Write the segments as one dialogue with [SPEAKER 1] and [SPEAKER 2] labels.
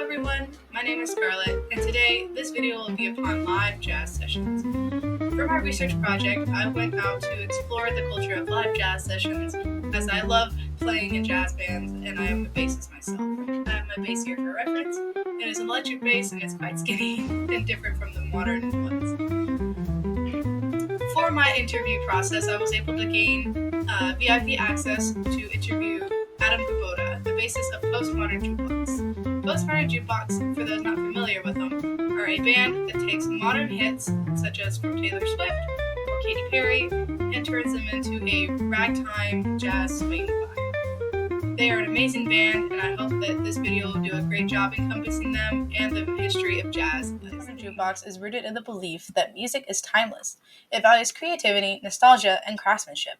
[SPEAKER 1] everyone, my name is Scarlett, and today this video will be upon live jazz sessions. For my research project, I went out to explore the culture of live jazz sessions as I love playing in jazz bands and I am a bassist myself. I have my bass here for reference. It is an electric bass and it's quite skinny and different from the modern ones. For my interview process, I was able to gain VIP access to interview Adam Kubota, the bassist of Postmodern Jukebox. Postmodern Jukebox, for those not familiar with them, are a band that takes modern hits, such as from Taylor Swift or Katy Perry, and turns them into a ragtime jazz swing vibe. They are an amazing band, and I hope that this video will do a great job encompassing them and the history of jazz. Postmodern Jukebox is rooted in the belief that music is timeless. It values creativity, nostalgia, and craftsmanship.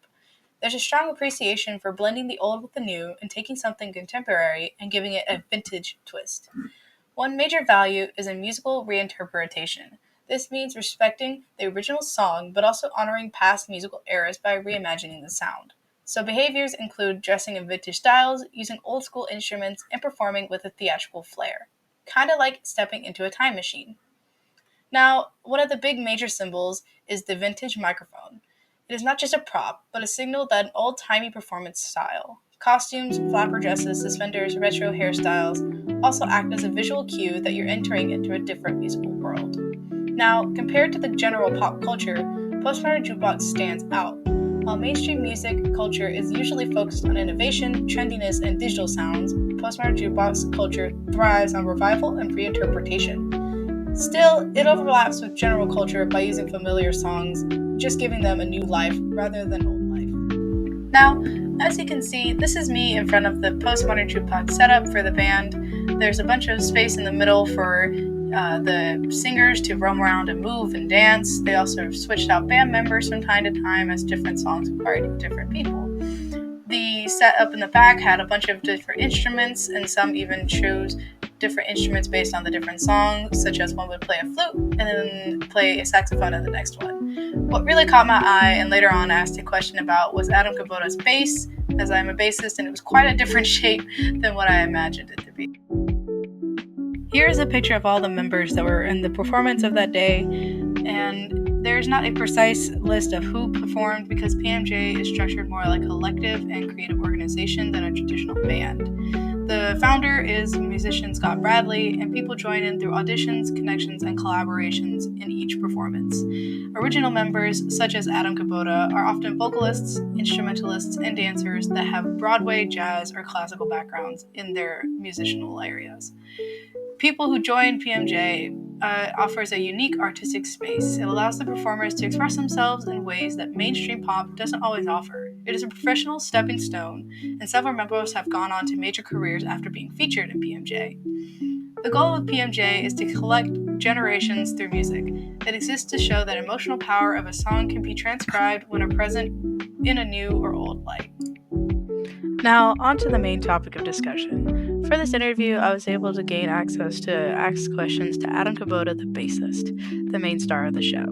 [SPEAKER 1] There's a strong appreciation for blending the old with the new and taking something contemporary and giving it a vintage twist. One major value is a musical reinterpretation. This means respecting the original song but also honoring past musical eras by reimagining the sound. So behaviors include dressing in vintage styles, using old school instruments, and performing with a theatrical flair. Kind of like stepping into a time machine. Now, one of the big major symbols is the vintage microphone. It is not just a prop, but a signal that an old-timey performance style. Costumes, flapper dresses, suspenders, retro hairstyles also act as a visual cue that you're entering into a different musical world. Now, compared to the general pop culture, Postmodern Jukebox stands out. While mainstream music culture is usually focused on innovation, trendiness, and digital sounds, Postmodern Jukebox culture thrives on revival and reinterpretation. Still, it overlaps with general culture by using familiar songs, just giving them a new life rather than old life. Now, as you can see, this is me in front of the Postmodern Jukebox setup for the band. There's a bunch of space in the middle for the singers to roam around and move and dance. They also have switched out band members from time to time as different songs required different people. The setup in the back had a bunch of different instruments, and some even chose different instruments based on the different songs, such as one would play a flute and then play a saxophone in the next one. What really caught my eye and later on asked a question about was Adam Kubota's bass, as I'm a bassist, and it was quite a different shape than what I imagined it to be. Here is a picture of all the members that were in the performance of that day, and there's not a precise list of who performed because PMJ is structured more like a collective and creative organization than a traditional band. The founder is musician Scott Bradley, and people join in through auditions, connections, and collaborations in each performance. Original members, such as Adam Kubota, are often vocalists, instrumentalists, and dancers that have Broadway, jazz, or classical backgrounds in their musical areas. People who join PMJ offers a unique artistic space. It allows the performers to express themselves in ways that mainstream pop doesn't always offer. It is a professional stepping stone, and several members have gone on to major careers after being featured in PMJ. The goal of PMJ is to collect generations through music. It exists to show that emotional power of a song can be transcribed when present in a new or old light. Now, on to the main topic of discussion. For this interview, I was able to gain access to ask questions to Adam Kubota, the bassist, the main star of the show.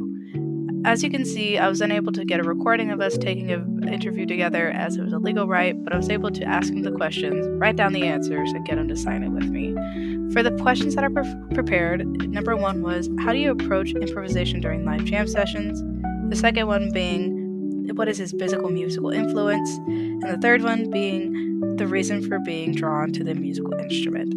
[SPEAKER 1] As you can see, I was unable to get a recording of us taking an interview together as it was a legal right, but I was able to ask him the questions, write down the answers, and get him to sign it with me. For the questions that are prepared, number one was, how do you approach improvisation during live jam sessions? The second one being, what is his physical musical influence? And the third one being the reason for being drawn to the musical instrument.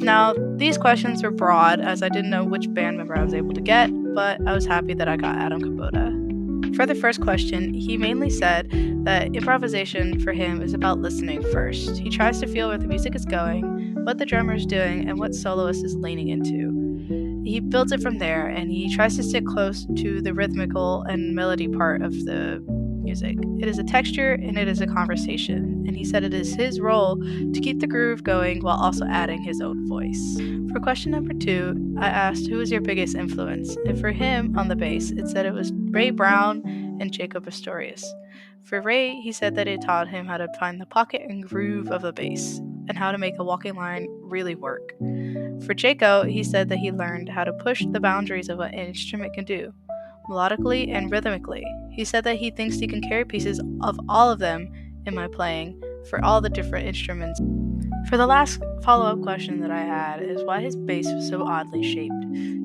[SPEAKER 1] Now, these questions were broad as I didn't know which band member I was able to get, but I was happy that I got Adam Kubota. For the first question, he mainly said that improvisation for him is about listening first. He tries to feel where the music is going, what the drummer is doing, and what soloist is leaning into. He builds it from there, and he tries to stick close to the rhythmical and melody part of the music. It is a texture and it is a conversation, and he said it is his role to keep the groove going while also adding his own voice. For question number 2, I asked who was your biggest influence, and for him on the bass, it said it was Ray Brown and Jacob Astorius. For Ray, he said that it taught him how to find the pocket and groove of the bass, and how to make a walking line really work. For Jaco, he said that he learned how to push the boundaries of what an instrument can do, melodically and rhythmically. He said that he thinks he can carry pieces of all of them in my playing for all the different instruments. For the last follow-up question that I had is why his bass was so oddly shaped.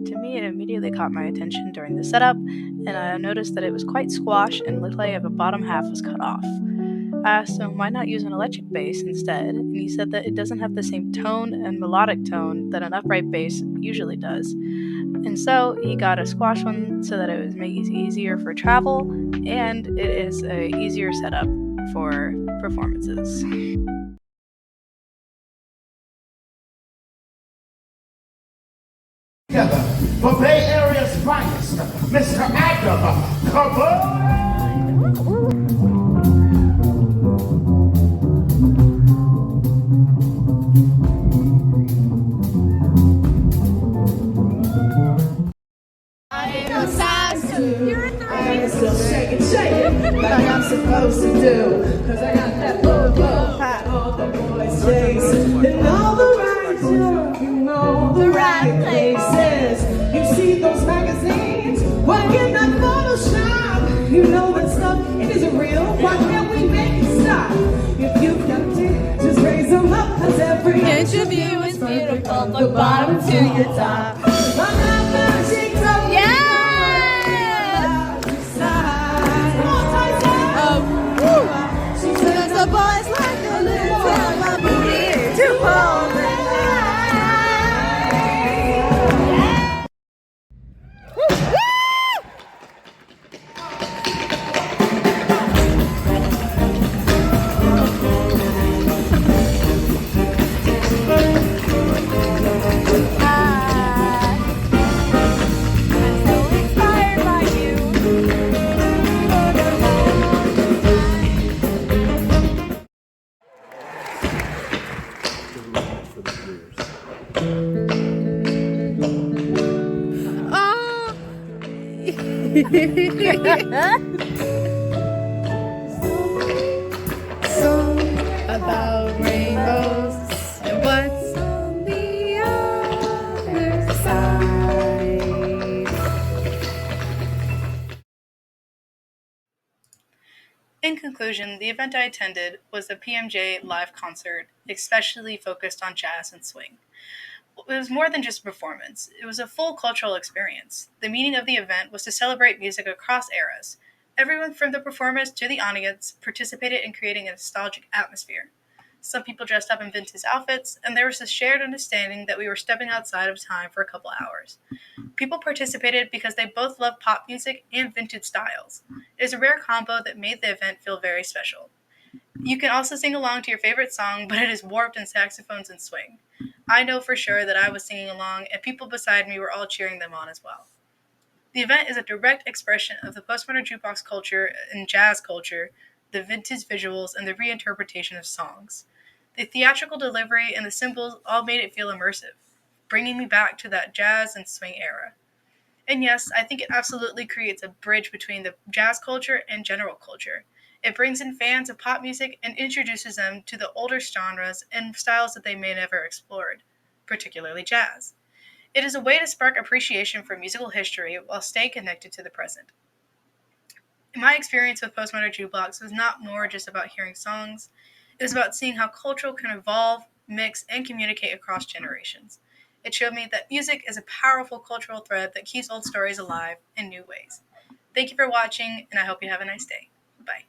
[SPEAKER 1] To me, it immediately caught my attention during the setup, and I noticed that it was quite squashed and looked like the bottom half was cut off. I asked him why not use an electric bass instead, and he said that it doesn't have the same tone and melodic tone that an upright bass usually does. And so he got a squash one so that it was make it easier for travel, and it is a easier setup for performances.
[SPEAKER 2] Together for Bay Area's finest, Mr. Adam Kabul. I still shaking like I'm supposed to do. Cause I got that pat all the boys' face. And all the right junk, you know the right places. You see those magazines, working that Photoshop. You know that stuff, it isn't real. Why can't we make it stop? If you've got it, just raise them up. Cause every interview is beautiful, from the bottom to your top. The boys like a little time, I'll be here to hold them.
[SPEAKER 1] I'm so inspired by you. About rainbows and what's on the other side. In conclusion, the event I attended was the PMJ live concert, especially focused on jazz and swing. It was more than just a performance, it was a full cultural experience. The meaning of the event was to celebrate music across eras. Everyone from the performers to the audience participated in creating a nostalgic atmosphere. Some people dressed up in vintage outfits, and there was a shared understanding that we were stepping outside of time for a couple hours. People participated because they both love pop music and vintage styles. It is a rare combo that made the event feel very special. You can also sing along to your favorite song, but it is warped in saxophones and swing. I know for sure that I was singing along, and people beside me were all cheering them on as well. The event is a direct expression of the postmodern jukebox culture and jazz culture, the vintage visuals, and the reinterpretation of songs. The theatrical delivery and the symbols all made it feel immersive, bringing me back to that jazz and swing era. And yes, I think it absolutely creates a bridge between the jazz culture and general culture. It brings in fans of pop music and introduces them to the older genres and styles that they may never explored, particularly jazz. It is a way to spark appreciation for musical history while staying connected to the present. My experience with Postmodern Jukebox was not more just about hearing songs, it was about seeing how culture can evolve, mix, and communicate across generations. It showed me that music is a powerful cultural thread that keeps old stories alive in new ways. Thank you for watching, and I hope you have a nice day. Bye.